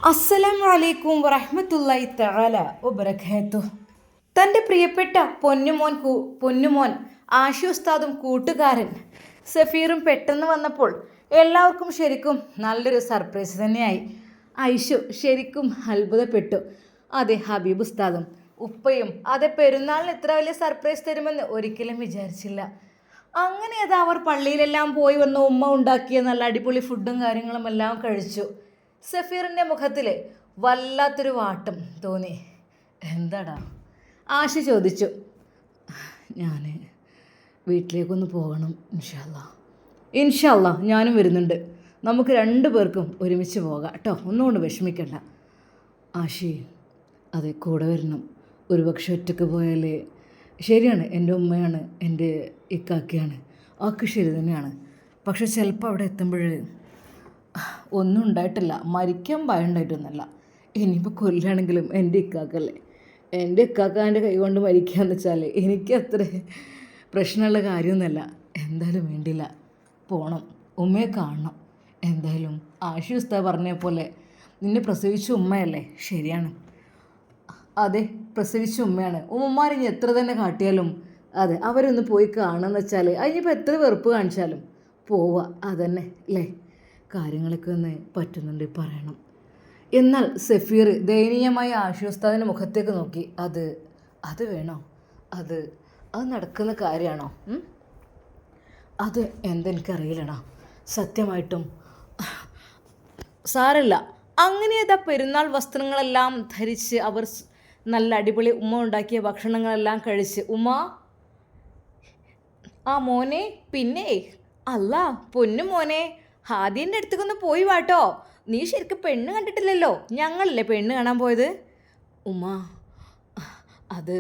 അസ്സലാമു അലൈക്കും വറഹ്മത്തുള്ളാഹി തആല വബറകാതുഹു. തൻ്റെ പ്രിയപ്പെട്ട പൊന്നുമോൻ ആഷി ഉസ്താദും കൂട്ടുകാരൻ സഫീറും പെട്ടെന്ന് വന്നപ്പോൾ എല്ലാവർക്കും ശരിക്കും നല്ലൊരു സർപ്രൈസ് തന്നെയായി. ഐഷു ശരിക്കും അത്ഭുതപ്പെട്ടു. അതെ, ഹബീബ് ഉസ്താദും ഉപ്പയും അതെ, പെരുന്നാളിന് ഇത്ര വലിയ സർപ്രൈസ് തരുമെന്ന് ഒരിക്കലും വിചാരിച്ചില്ല. അങ്ങനെ അത് അവർ പള്ളിയിലെല്ലാം പോയി വന്ന് ഉമ്മ ഉണ്ടാക്കിയ നല്ല അടിപൊളി ഫുഡും കാര്യങ്ങളും എല്ലാം കഴിച്ചു. സഫീറിൻ്റെ മുഖത്തിൽ വല്ലാത്തൊരു വാട്ടം തോന്നി. എന്താടാ? ആശ ചോദിച്ചു. ഞാൻ വീട്ടിലേക്കൊന്ന് പോകണം. ഇൻഷാല്ലാ ഞാനും വരുന്നുണ്ട്. നമുക്ക് രണ്ടു പേർക്കും ഒരുമിച്ച് പോകാം കേട്ടോ, ഒന്നുകൊണ്ട് വിഷമിക്കണ്ട. ആഷി, അതെ, കൂടെ വരണം. ഒരുപക്ഷെ ഒറ്റയ്ക്ക് പോയാൽ ശരിയാണ്, എൻ്റെ ഉമ്മയാണ്, എൻ്റെ ഇക്കാക്കയാണ്, ആക്ക് ശരി തന്നെയാണ്. പക്ഷെ ചിലപ്പോൾ അവിടെ എത്തുമ്പോൾ ഒന്നും ഉണ്ടായിട്ടില്ല, മരിക്കാൻ ഭയം ഉണ്ടായിട്ടൊന്നുമല്ല. ഇനിയിപ്പോൾ കൊല്ലാണെങ്കിലും എൻ്റെ ഇക്കാക്കല്ലേ. എൻ്റെ ഇക്കാക്കാൻ്റെ കൈ കൊണ്ട് മരിക്കാന്ന് വെച്ചാൽ എനിക്ക് അത്ര പ്രശ്നമുള്ള കാര്യമൊന്നുമല്ല. എന്തായാലും വേണ്ടില്ല, പോകണം, ഉമ്മയെ കാണണം. എന്തായാലും ആഷി ഉസ്താദ് പറഞ്ഞ പോലെ നിന്നെ പ്രസവിച്ച ഉമ്മയല്ലേ? ശരിയാണ്, അതെ, പ്രസവിച്ച ഉമ്മയാണ്. ഉമ്മമാരിനി എത്ര തന്നെ കാട്ടിയാലും അതെ, അവരൊന്ന് പോയി കാണുമെന്ന് വെച്ചാൽ അതിനിപ്പോൾ എത്ര വെറുപ്പ് കാണിച്ചാലും പോവുക അതന്നെ അല്ലേ. കാര്യങ്ങളൊക്കെ ഒന്ന് പറ്റുന്നുണ്ട് പറയണം. എന്നാൽ സഫീർ ദയനീയമായി ആഷി ഉസ്താദിൻ്റെ മുഖത്തേക്ക് നോക്കി. അത് വേണോ? അത് നടക്കുന്ന കാര്യമാണോ? അത് എന്തെനിക്കറിയില്ലടാ, സത്യമായിട്ടും. സാരല്ല. അങ്ങനെ അതാ പെരുന്നാൾ വസ്ത്രങ്ങളെല്ലാം ധരിച്ച് അവർ നല്ല അടിപൊളി ഉമ്മ ഉണ്ടാക്കിയ ഭക്ഷണങ്ങളെല്ലാം കഴിച്ച് ആ മോനെ, പിന്നെ അല്ല പൊന്നു മോനെ, ഹാദിൻ്റെ അടുത്തേക്കൊന്ന് പോയി വാട്ടോ. നീ ശരിക്കും പെണ്ണ് കണ്ടിട്ടില്ലല്ലോ, ഞങ്ങളല്ലേ പെണ്ണ് കാണാൻ പോയത്. അത്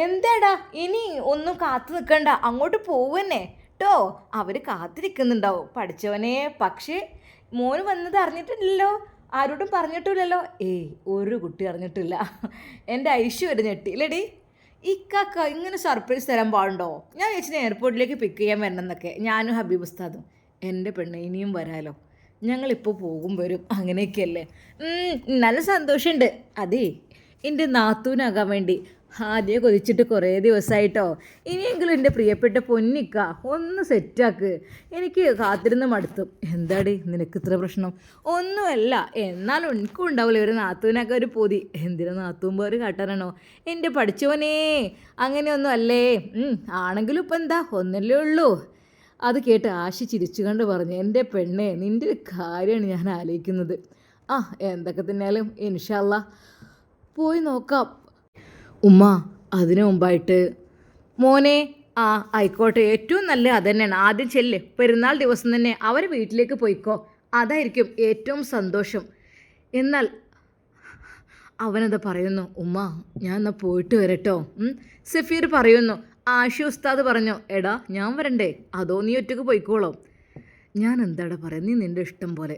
എന്താടാ, ഇനി ഒന്നും കാത്തു നിൽക്കണ്ട, അങ്ങോട്ട് പോവന്നെ കേട്ടോ. അവർ കാത്തിരിക്കുന്നുണ്ടാവും പഠിച്ചവനെ. പക്ഷേ മോന് വന്നത് അറിഞ്ഞിട്ടില്ലല്ലോ, ആരോടും പറഞ്ഞിട്ടില്ലല്ലോ. ഒരു കുട്ടി അറിഞ്ഞിട്ടില്ല. എൻ്റെ ഐഷു വരെ ഞെട്ടിയില്ലടി. ഇക്കാക്ക ഇങ്ങനെ സർപ്രൈസ് തരാൻ പാടുണ്ടോ? ഞാൻ ചേച്ചിനെ എയർപോർട്ടിലേക്ക് പിക്ക് ചെയ്യാൻ വരണം എന്നൊക്കെ. ഞാനും ഹബീബ് ഉസ്താദും. എൻ്റെ പെണ്ണ് ഇനിയും വരാലോ, ഞങ്ങളിപ്പോൾ പോകും വരും അങ്ങനെയൊക്കെയല്ലേ. നല്ല സന്തോഷമുണ്ട്. അതേ, എൻ്റെ നാത്തൂനാകാൻ വേണ്ടി ആദ്യം കൊതിച്ചിട്ട് കുറേ ദിവസമായിട്ടോ. ഇനിയെങ്കിലും എൻ്റെ പ്രിയപ്പെട്ട പൊന്നിക്ക ഒന്ന് സെറ്റാക്ക്, എനിക്ക് കാത്തിരുന്ന് മടുത്തു. എന്താടി നിനക്ക് ഇത്ര പ്രശ്നം? ഒന്നുമല്ല, എന്നാലും എനിക്കും ഉണ്ടാവില്ല ഒരു നാത്തൂനൊക്കെ ഒരു പൊതി. എന്തിനാ നാത്തൂൻ പേര് കാട്ടാനാണോ? എൻ്റെ പഠിച്ചവനേ, അങ്ങനെയൊന്നും അല്ലേ. ആണെങ്കിലും ഇപ്പം എന്താ, ഒന്നല്ലേ ഉള്ളൂ. അത് കേട്ട് ആശി ചിരിച്ചു കണ്ട് പറഞ്ഞു, എൻ്റെ പെണ്ണെ, നിൻ്റെ ഒരു കാര്യമാണ് ഞാൻ ആലോചിക്കുന്നത്. എന്തൊക്കെ തന്നെയാലും ഇൻഷാല്ലാ പോയി നോക്കാം. ഉമ്മ, അതിനു മുമ്പായിട്ട് മോനെ, ആയിക്കോട്ടെ, ഏറ്റവും നല്ല അതന്നെയാണ്. ആദ്യം ചെല്ല്, പെരുന്നാൾ ദിവസം തന്നെ അവർ വീട്ടിലേക്ക് പോയിക്കോ, അതായിരിക്കും ഏറ്റവും സന്തോഷം. എന്നാൽ അവനത് പറയുന്നു. ഉമ്മ, ഞാൻ എന്നാൽ പോയിട്ട് വരട്ടോ. സഫീർ പറയുന്നു. ആഷി ഉസ്താദ് പറഞ്ഞു, എടാ ഞാൻ വരണ്ടേ, അതോ നീ ഒറ്റയ്ക്ക് പോയിക്കോളോ? ഞാൻ എന്താടാ പറയാം, നീ നിൻ്റെ ഇഷ്ടം പോലെ.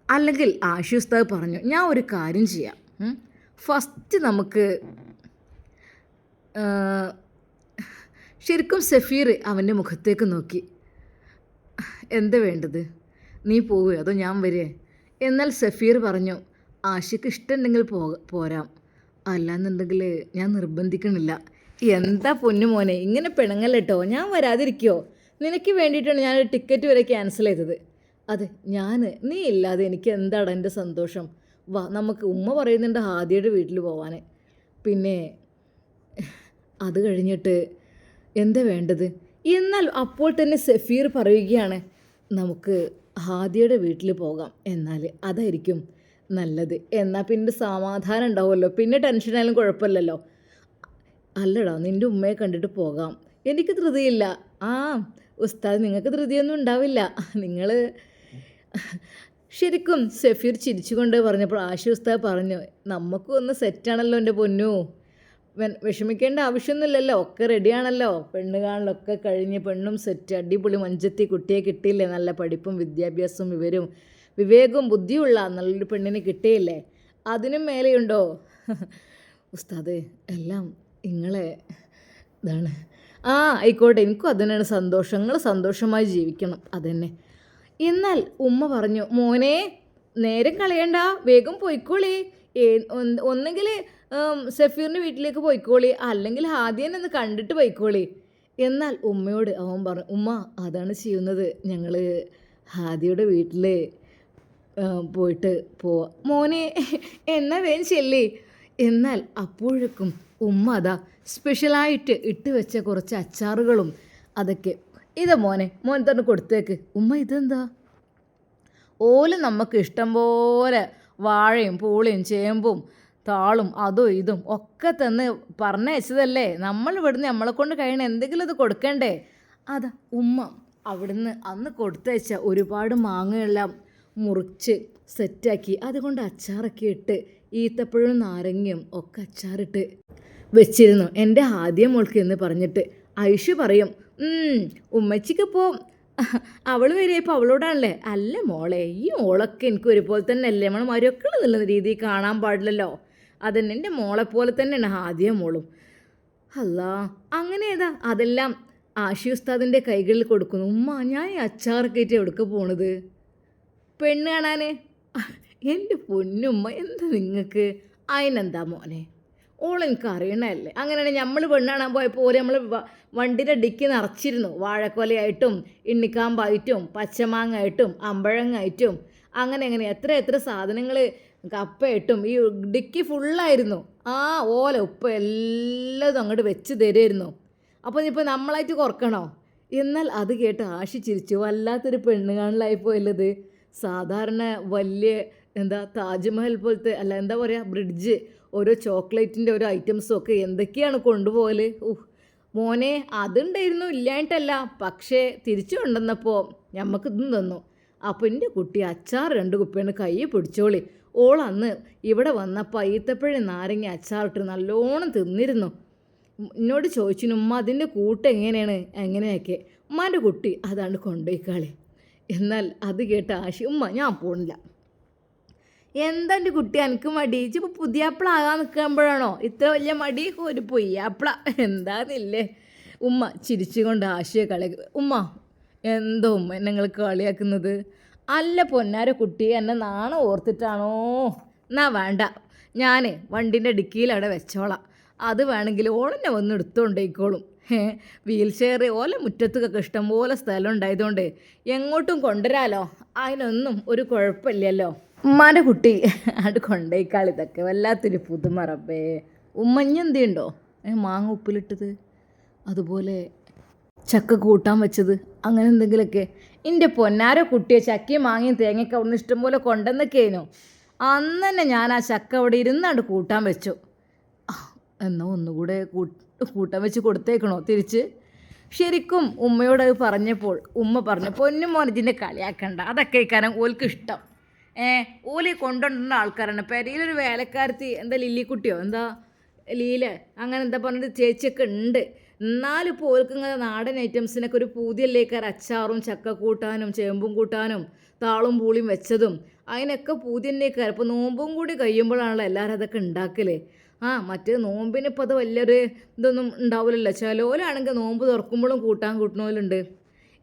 അല്ലെങ്കിൽ ആഷി ഉസ്താദ് പറഞ്ഞു, ഞാൻ ഒരു കാര്യം ചെയ്യാം. ഫസ്റ്റ് നമുക്ക് ശരിക്കും സഫീർ അവൻ്റെ മുഖത്തേക്ക് നോക്കി. എന്താ വേണ്ടത്? നീ പോവുകയോ അതോ ഞാൻ വരേ? എന്നാൽ സഫീർ പറഞ്ഞു, ആഷിക്ക് ഇഷ്ടമുണ്ടെങ്കിൽ പോരാം, അല്ലാന്നുണ്ടെങ്കിൽ ഞാൻ നിർബന്ധിക്കണില്ല. എന്താ പൊന്നു മോനെ, ഇങ്ങനെ പിണങ്ങല്ലോ, ഞാൻ വരാതിരിക്കുമോ? നിനക്ക് വേണ്ടിയിട്ടാണ് ഞാൻ ടിക്കറ്റ് വരെ ക്യാൻസൽ ചെയ്തത്. അതെ, നീ ഇല്ലാതെ എനിക്ക് എന്താണ് എൻ്റെ സന്തോഷം. വാ, നമുക്ക്, ഉമ്മ പറയുന്നുണ്ട് ഹാദിയുടെ വീട്ടിൽ പോവാൻ. പിന്നെ അത് കഴിഞ്ഞിട്ട് എന്താ വേണ്ടത്? എന്നാൽ അപ്പോൾ തന്നെ സഫീർ പറയുകയാണ്, നമുക്ക് ഹാദിയുടെ വീട്ടിൽ പോകാം, എന്നാൽ അതായിരിക്കും നല്ലത്. എന്നാൽ പിന്നെ സമാധാനം ഉണ്ടാവുമല്ലോ, പിന്നെ ടെൻഷനായാലും കുഴപ്പമില്ലല്ലോ. അല്ലടാ, നിൻ്റെ ഉമ്മയെ കണ്ടിട്ട് പോകാം, എനിക്ക് ധൃതിയില്ല. ഉസ്താദ്, നിങ്ങൾക്ക് ധൃതിയൊന്നും ഉണ്ടാവില്ല, നിങ്ങൾ ശരിക്കും. സഫീർ ചിരിച്ചുകൊണ്ട് പറഞ്ഞപ്പോൾ ആഷി ഉസ്താദ് പറഞ്ഞു, നമുക്കും ഒന്ന് സെറ്റാണല്ലോ എൻ്റെ പൊന്നു, വിഷമിക്കേണ്ട ആവശ്യമൊന്നുമില്ലല്ലോ, ഒക്കെ റെഡിയാണല്ലോ. പെണ്ണ് കാണലൊക്കെ കഴിഞ്ഞ് പെണ്ണും സെറ്റ്, അടിപൊളി മഞ്ചത്തി കുട്ടിയെ കിട്ടിയില്ലേ, നല്ല പഠിപ്പും വിദ്യാഭ്യാസവും വിവേകവും ബുദ്ധിയുള്ള നല്ലൊരു പെണ്ണിനെ കിട്ടിയില്ലേ, അതിനും മേലെയുണ്ടോ? ഉസ്താദ്, എല്ലാം നിങ്ങളെ ഇതാണ്. ആയിക്കോട്ടെ, എനിക്കും അതുതന്നെയാണ് സന്തോഷം, നിങ്ങൾ സന്തോഷമായി ജീവിക്കണം, അതന്നെ. എന്നാൽ ഉമ്മ പറഞ്ഞു, മോനെ, നേരം കളയണ്ട, വേഗം പോയിക്കോളി. ഒന്നെങ്കിൽ സഫീറിൻ്റെ വീട്ടിലേക്ക് പോയിക്കോളി, അല്ലെങ്കിൽ ഹാദിയനെ ഒന്ന് കണ്ടിട്ട് പോയിക്കോളി. എന്നാൽ ഉമ്മയോട് അവൻ പറഞ്ഞു, ഉമ്മ അതാണ് ചെയ്യുന്നത്, ഞങ്ങൾ ഹാദിയുടെ വീട്ടിൽ പോയിട്ട് പോവാം. മോനെ എന്നാ വേഗം ചെല്ലി. എന്നാൽ അപ്പോഴേക്കും ഉമ്മ അതാ സ്പെഷ്യലായിട്ട് ഇട്ട് വെച്ച കുറച്ച് അച്ചാറുകളും അതൊക്കെ, ഇതാ മോൻ തന്നെ കൊടുത്തേക്ക്. ഉമ്മ ഇതെന്താ? ഓല് നമുക്ക് ഇഷ്ടം പോലെ വാഴയും പൂളിയും ചേമ്പും താളും അതും ഇതും ഒക്കെ തന്ന് പറഞ്ഞയച്ചതല്ലേ, നമ്മൾ ഇവിടുന്ന് നമ്മളെ കൊണ്ട് കഴിയണ എന്തെങ്കിലും ഇത് കൊടുക്കണ്ടേ. അതാ ഉമ്മ അവിടുന്ന് അന്ന് കൊടുത്തയച്ച ഒരുപാട് മാങ്ങയെല്ലാം മുറിച്ച് സെറ്റാക്കി അതുകൊണ്ട് അച്ചാറൊക്കെ ഇട്ട് ഈത്തപ്പഴവും നാരങ്ങയും ഒക്കെ അച്ചാറിട്ട് വെച്ചിരുന്നു എൻ്റെ ആദ്യം മോൾക്ക് എന്ന് പറഞ്ഞിട്ട്. ഐഷു പറയും, ഉമ്മച്ചിക്കിപ്പോൾ അവൾ വരികയിപ്പോൾ അവളോടാണല്ലേ. അല്ല മോളെ, ഈ മോളൊക്കെ എനിക്ക് ഒരുപോലെ തന്നെ അല്ലേ, നമ്മൾ മരക്കൾ എന്നുള്ള രീതിയിൽ കാണാൻ പാടില്ലല്ലോ. അതന്നെ എൻ്റെ മോളെപ്പോലെ തന്നെയാണ് ആദ്യം മോളും. അല്ലാ, അങ്ങനെ ഏതാ അതെല്ലാം ആഷി ഉസ്താദിൻ്റെ കൈകളിൽ കൊടുക്കുന്നു. ഉമ്മ ഞാൻ ഈ അച്ചാറൊക്കെ ആയിട്ട് എവിടേക്ക് പോണത്? പെണ്ണ് കാണാൻ. എൻ്റെ പൊന്നുമ്മ എന്താ നിങ്ങൾക്ക്? അതിനെന്താ മോനെ, ഓളെനിക്ക് അറിയണല്ലേ. അങ്ങനെയാണെങ്കിൽ നമ്മൾ പെണ്ണ് കാണാൻ പോയപ്പോൾ ഓരോ നമ്മൾ വണ്ടിയുടെ ഡിക്കി നിറച്ചിരുന്നു വാഴക്കൊലയായിട്ടും ഇണ്ണിക്കാമ്പായിട്ടും പച്ചമാങ്ങായിട്ടും അമ്പഴങ്ങായിട്ടും അങ്ങനെ എത്ര സാധനങ്ങൾ കപ്പയായിട്ടും ഈ ഡിക്കി ഫുള്ളായിരുന്നു. ആ ഓല ഉപ്പ് എല്ലാതും അങ്ങോട്ട് വെച്ച് തരുമായിരുന്നു. അപ്പോൾ ഇപ്പോൾ നമ്മളായിട്ട് കുറക്കണോ? എന്നാൽ അത് കേട്ട് ആഷി ചിരിച്ചു. വല്ലാത്തൊരു പെണ്ണ് കാണലായിപ്പോയല്ലത്. സാധാരണ വലിയ താജ്മഹൽ പോലത്തെ അല്ല ബ്രിഡ്ജ്, ഓരോ ചോക്ലേറ്റിൻ്റെ ഓരോ ഐറ്റംസും ഒക്കെ എന്തൊക്കെയാണ് കൊണ്ടുപോകല്. മോനെ അതുണ്ടായിരുന്നു, ഇല്ലായിട്ടല്ല, പക്ഷേ തിരിച്ചു കൊണ്ടുവന്നപ്പോൾ ഞമ്മക്ക് ഇതും തന്നു. അപ്പോൾ എൻ്റെ കുട്ടി അച്ചാർ 2 കുപ്പിയാണ്, കൈ പിടിച്ചോളി. ഓളന്ന് ഇവിടെ വന്നപ്പോൾ ഈത്തപ്പഴം നാരങ്ങ അച്ചാറിട്ട് നല്ലോണം തിന്നിരുന്നു. എന്നോട് ചോദിച്ചിന് ഉമ്മ അതിൻ്റെ കൂട്ട് എങ്ങനെയൊക്കെ. ഉമ്മാൻ്റെ കുട്ടി അതാണ്ട് കൊണ്ടുപോയിക്കാളി. എന്നാൽ അത് കേട്ട ആശി, ഉമ്മ ഞാൻ പോണില്ല. എന്താ എൻ്റെ കുട്ടി എനിക്ക് മടി? ഇപ്പോൾ പുതിയാപ്പിള ആകാൻ നിൽക്കുമ്പോഴാണോ ഇത്ര വലിയ മടി? ഒരു പൊയ്യാപ്പിള എന്താന്നില്ലേ? ഉമ്മ ചിരിച്ചുകൊണ്ട് ആശയെ കളിയാക്കുക. ഉമ്മ എന്തോ ഉമ്മ നിങ്ങൾ കളിയാക്കുന്നത്? അല്ല പൊന്നാര കുട്ടി, എന്നെ നാണം ഓർത്തിട്ടാണോ? എന്നാ വേണ്ട, ഞാൻ വണ്ടിൻ്റെ ഡിക്കിയിൽ അവിടെ വെച്ചോളാം. അത് വേണമെങ്കിൽ ഓളെന്നെ വന്ന് എടുത്തുകൊണ്ടേക്കോളും. വീൽ ചെയർ ഓല മുറ്റത്തൊക്കെ ഇഷ്ടംപോലെ സ്ഥലം ഉണ്ടായതുകൊണ്ട് എങ്ങോട്ടും കൊണ്ടുവരാലോ, അതിനൊന്നും ഒരു കുഴപ്പമില്ലല്ലോ. ഉമ്മാൻ്റെ കുട്ടി അത് കൊണ്ടേക്കാൾ. ഇതൊക്കെ വല്ലാത്തൊരു പുതുമ റബ്ബേ. ഉമ്മഞ്ഞെന്തുണ്ടോ? മാങ്ങ ഉപ്പിലിട്ടത്, അതുപോലെ ചക്ക കൂട്ടാൻ വെച്ചത്, അങ്ങനെ എന്തെങ്കിലുമൊക്കെ. എൻ്റെ പൊന്നാര കുട്ടിയെ ചക്കയും മാങ്ങയും തേങ്ങയൊക്കെ അവിടെ നിന്ന് ഇഷ്ടംപോലെ കൊണ്ടുവന്നൊക്കെയായിരുന്നു. അന്ന് തന്നെ ഞാൻ ആ ചക്ക അവിടെ ഇരുന്നാണ്ട് കൂട്ടാൻ വെച്ചു. എന്നാൽ ഒന്നുകൂടെ കൂട്ടാൻ വെച്ച് കൊടുത്തേക്കണോ തിരിച്ച്? ശരിക്കും ഉമ്മയോട് അത് പറഞ്ഞപ്പോൾ ഉമ്മ പറഞ്ഞു, പൊന്നും മോനജിൻ്റെ കളിയാക്കണ്ട, അതൊക്കെ കാരണം ഓൽക്ക് ഇഷ്ടം. ഓലി കൊണ്ടുവന്ന ആൾക്കാരാണ്. പെരയിലൊരു വേലക്കാരത്തി ലില്ലിക്കുട്ടിയോ ലീല അങ്ങനെ പറഞ്ഞിട്ട് ചേച്ചിയൊക്കെ ഉണ്ട്. എന്നാലും ഇപ്പോൾ ഓൽക്ക് ഇങ്ങനെ നാടൻ ഐറ്റംസിനൊക്കെ ഒരു പൂതിയല്ലേക്കാർ. അച്ചാറും ചക്ക കൂട്ടാനും ചേമ്പും കൂട്ടാനും താളും പൂളിയും വെച്ചതും അതിനൊക്കെ പൂതി തന്നെക്കാർ. ഇപ്പോൾ നോമ്പും കൂടി കഴിയുമ്പോഴാണല്ലോ എല്ലാവരും അതൊക്കെ ഉണ്ടാക്കല്. മറ്റേ നോമ്പിനിപ്പോൾ അത് വലിയൊരു ഇതൊന്നും ഉണ്ടാവില്ലല്ലോ. ചിലവരാണെങ്കിൽ നോമ്പ് തുറക്കുമ്പോഴും കൂട്ടാൻ കൂട്ടണോലുണ്ട്.